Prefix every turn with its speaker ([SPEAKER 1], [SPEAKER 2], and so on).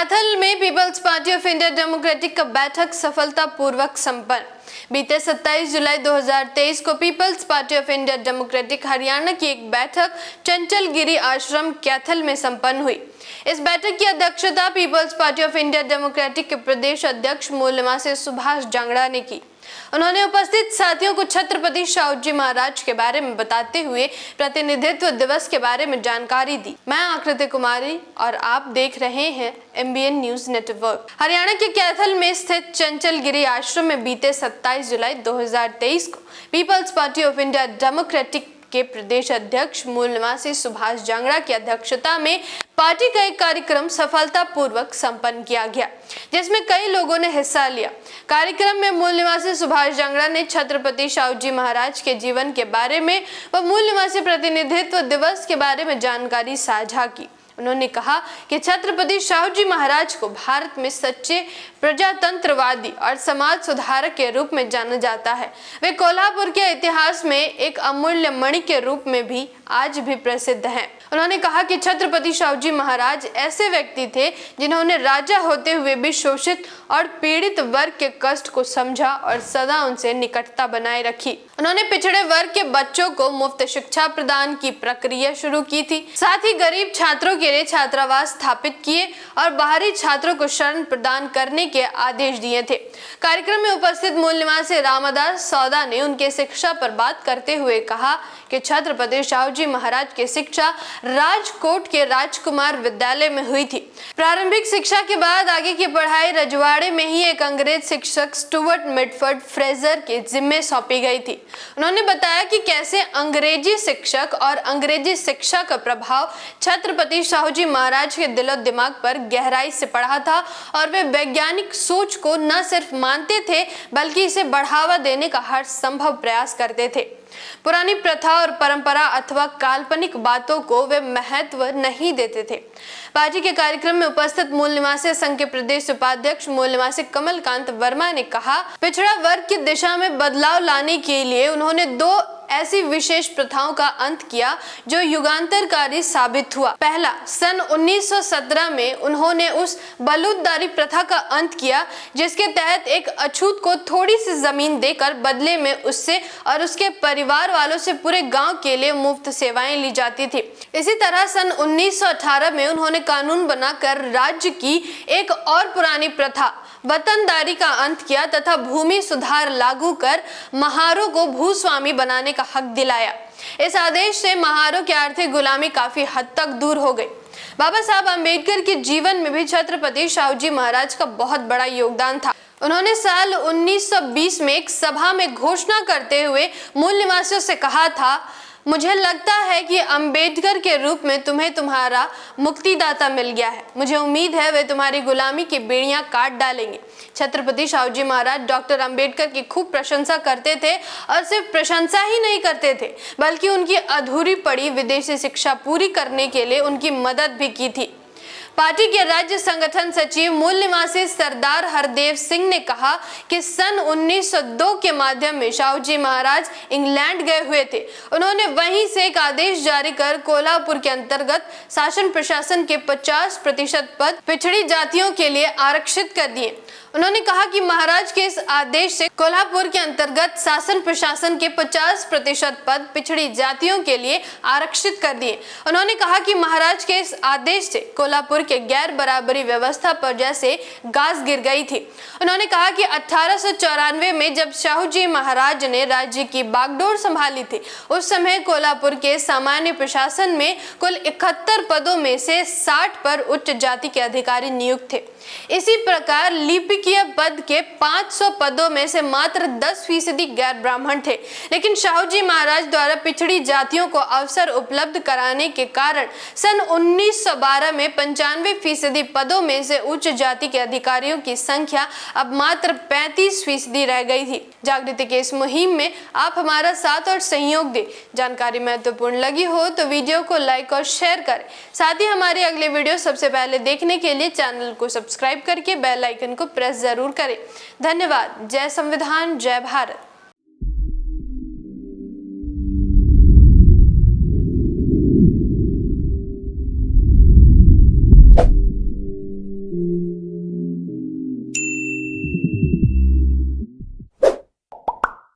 [SPEAKER 1] कैथल में peoples party of India democratic का बैठक सफलतापूर्वक संपन्न। बीते 27 जुलाई 2023 को peoples party of India democratic Haryana की एक बैठक चंचलगिरी आश्रम कैथल में संपन्न हुई। इस बैठक की अध्यक्षता peoples party of India democratic के प्रदेश अध्यक्ष मूल निवासी सुभाष जांगड़ा ने की। उन्होंने उपस्थित साथियों को छत्रपति शाहू जी महाराज के बारे में बताते हुए प्रतिनिधित्व दिवस के बारे में जानकारी दी। मैं आकृति कुमारी और आप देख रहे हैं MBN न्यूज नेटवर्क। हरियाणा के कैथल में स्थित चंचलगिरी आश्रम में बीते 27 जुलाई 2023 को peoples party of India democratic के प्रदेश अध्यक्ष मूल निवासी सुभाष जांगड़ा की अध्यक्षता में पार्टी का एक कार्यक्रम सफलतापूर्वक संपन्न किया गया, जिसमें कई लोगों ने हिस्सा लिया। कार्यक्रम में मूल निवासी सुभाष जांगड़ा ने छत्रपति शाहू जी महाराज के जीवन के बारे में व मूल निवासी प्रतिनिधित्व दिवस के बारे में जानकारी साझा की। उन्होंने कहा कि छत्रपति शाहू जी महाराज को भारत में सच्चे प्रजातंत्रवादी और समाज सुधारक के रूप में जाना जाता है। वे कोल्हापुर के इतिहास में एक अमूल्य मणि के रूप में भी आज भी प्रसिद्ध हैं। उन्होंने कहा कि छत्रपति शाहू जी महाराज ऐसे व्यक्ति थे जिन्होंने राजा होते हुए भी शोषित और पीड़ित वर्ग के कष्ट को समझा और सदा उनसे निकटता बनाए रखी। उन्होंने पिछड़े वर्ग के बच्चों को मुफ्त शिक्षा प्रदान की प्रक्रिया शुरू की थी। साथ ही गरीब छात्रों के लिए छात्रावास स्थापित किए और बाहरी छात्रों को शरण प्रदान करने के आदेश दिए थे। कार्यक्रम में उपस्थित मूल निवासी रामदास सौदा ने उनके शिक्षा पर बात करते हुए कहा कि छत्रपति शाहू जी महाराज की शिक्षा राजकोट के राजकुमार विद्यालय में हुई थी। प्रारंभिक शिक्षा के बाद आगे की पढ़ाई रजवाड़े में ही एक अंग्रेज शिक्षक स्टुअर्ट मिडफर्ड फ्रेजर के जिम्मे सौंपी गई थी। उन्होंने बताया कि कैसे अंग्रेजी शिक्षक और अंग्रेजी शिक्षा का प्रभाव छत्रपति शाहू जी महाराज के दिलो दिमाग पर गहराई से पड़ा था और वे वैज्ञानिक सोच को न सिर्फ मानते थे बल्कि इसे बढ़ावा देने का हर संभव प्रयास करते थे। पुरानी प्रथा और परंपरा अथवा काल्पनिक बातों को वे महत्व नहीं देते थे। पार्टी के कार्यक्रम में उपस्थित मूल निवासी संघ के प्रदेश उपाध्यक्ष मूल निवासी कमलकांत वर्मा ने कहा, पिछड़ा वर्ग की दिशा में बदलाव लाने के लिए उन्होंने 2 ऐसी विशेष प्रथाओं का अंत किया जो युगांतरकारी साबित हुआ। पहला, सन 1917 में उन्होंने उस बलूतदारी प्रथा का अंत किया जिसके तहत एक अछूत को थोड़ी सी जमीन देकर बदले में उससे और उसके परिवार वालों से पूरे गांव के लिए मुफ्त सेवाएं ली जाती थी। इसी तरह सन 1918 में उन्होंने कानून बनाकर राज्य की एक और पुरानी प्रथा वतनदारी का अंत किया तथा भूमि सुधार लागू कर महारों को भूस्वामी बनाने का हक दिलाया। इस आदेश से महारों की आर्थिक गुलामी काफी हद तक दूर हो गई। बाबा साहब अम्बेडकर के जीवन में भी छत्रपति शाहू जी महाराज का बहुत बड़ा योगदान था। उन्होंने साल 1920 में एक सभा में घोषणा करते हुए मूल निवासियों से कहा था, मुझे लगता है कि अंबेडकर के रूप में तुम्हें तुम्हारा मुक्तिदाता मिल गया है। मुझे उम्मीद है वे तुम्हारी गुलामी की बेड़ियां काट डालेंगे। छत्रपति शाहू जी महाराज डॉक्टर अंबेडकर की खूब प्रशंसा करते थे और सिर्फ प्रशंसा ही नहीं करते थे बल्कि उनकी अधूरी पड़ी विदेशी शिक्षा पूरी करने के लिए उनकी मदद भी की थी। पार्टी के राज्य संगठन सचिव मूल निवासी सरदार हरदेव सिंह ने कहा कि सन 1902 के माध्यम में शाहू जी महाराज इंग्लैंड गए हुए थे। उन्होंने वहीं से एक आदेश जारी कर कोल्हापुर के अंतर्गत शासन प्रशासन के 50% पद पिछड़ी जातियों के लिए आरक्षित कर दिए। उन्होंने कहा कि महाराज के इस आदेश से कोल्हापुर के अंतर्गत शासन प्रशासन के 50% पद पिछड़ी जातियों के लिए आरक्षित कर दिए। उन्होंने कहा कि महाराज के इस आदेश से कोल्हापुर के गैर बराबरी व्यवस्था पर जैसे गाज गिर गई थी। उन्होंने कहा कि 1894 में जब शाहू जी महाराज ने राज्य की बागडोर संभाली थी, उस समय कोल्हापुर के सामान्य प्रशासन में कुल 71 पदों में से 60 पर उच्च जाति के अधिकारी नियुक्त थे। इसी प्रकार लिपिकीय पद के 500 पदों में से मात्र 10% गैर ब्राह्मण थे। लेकिन शाहू जी महाराज द्वारा पिछड़ी जातियों को अवसर उपलब्ध कराने के कारण सन 1912 में 95% पदों में से उच्च जाति के अधिकारियों की संख्या अब मात्र 35% रह गई थी। जागृति के इस मुहिम में आप हमारा साथ और सहयोग दें। जानकारी महत्वपूर्ण लगी हो तो वीडियो को लाइक और शेयर करें। साथ ही हमारे अगले वीडियो सबसे पहले देखने के लिए चैनल को सब्सक्राइब करके बेल आइकन को प्रेस जरूर करें। धन्यवाद। जय संविधान, जय भारत।